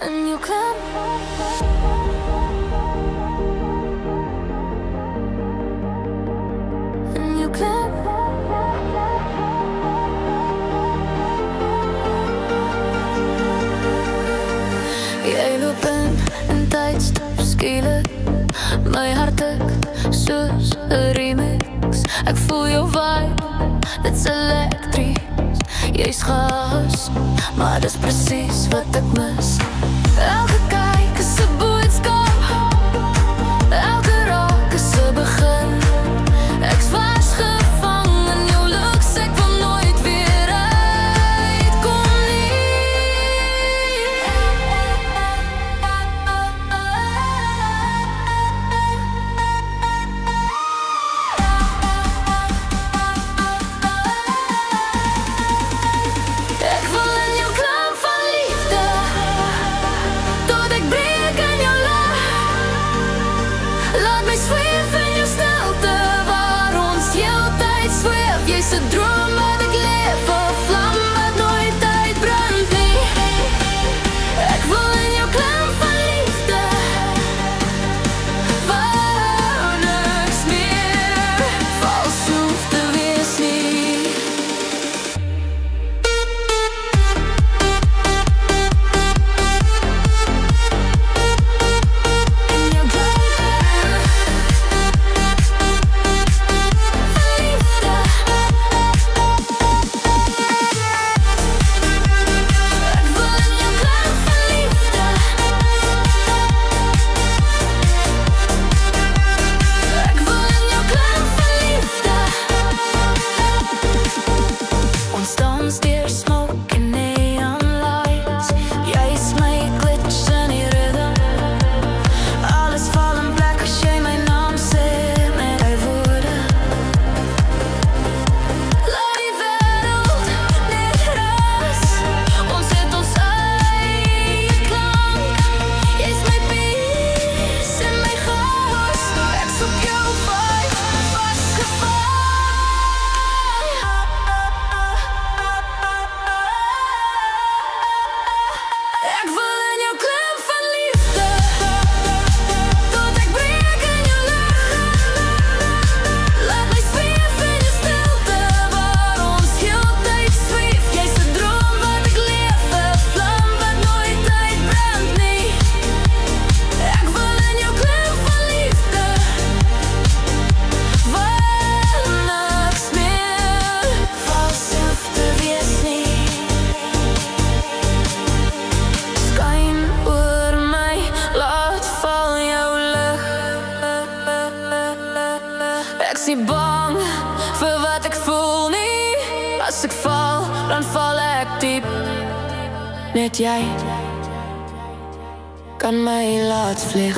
En jou klem. En jou klem. Jy loop in tydstip skielik. My hart tik soos 'n remix. Ek voel jou vibe, dit's elektries. Jy's gas, maar dis presies wat ek mis. Elke kyk is 'n boodskap, elke raak is 'n begin. Ek's vasgevang in jou looks, ek wil nooit weer uitkom nie. Ek wil in jou klam van liefde, tot ek breek in jou lag. Laat my zweef in jou stilte, waar ons heeltyd zweef. Jy's 'n droom wat ek leef, 'n vlam wat nooit uitbrand nie. Ek wil in jou klam van liefde, waar niks meer vals hoef te wees nie. In jou klam van liefde. Ek wil in jou klam van liefde. Ek wil in jou klam van liefde. Ons dans deur smoke en neon lights. Jy is my glitch in die rhythm. Alles val in plek as jy my naam sê met die woorde. Laat die wêreld net rus. Ons het ons eie klank. Jy's my peace en my gas. Ek soek jou vibe, vasgevang. Ek wil in jou klam van liefde, tot ek breek in jou lag. Laat my zweef in jou stilte, waar ons heeltyd zweef. Jy's 'n droom wat ek leef, 'n vlam wat nooit uitbrand nie. Ek wil in jou klam van liefde, waar niks meer vals hoef te wees nie. Skyn oor my, laat val jou lig. Ek's nie bang vir wat ek voel nie. As ek val, dan val ek diep. Net jy kan my laat vlieg.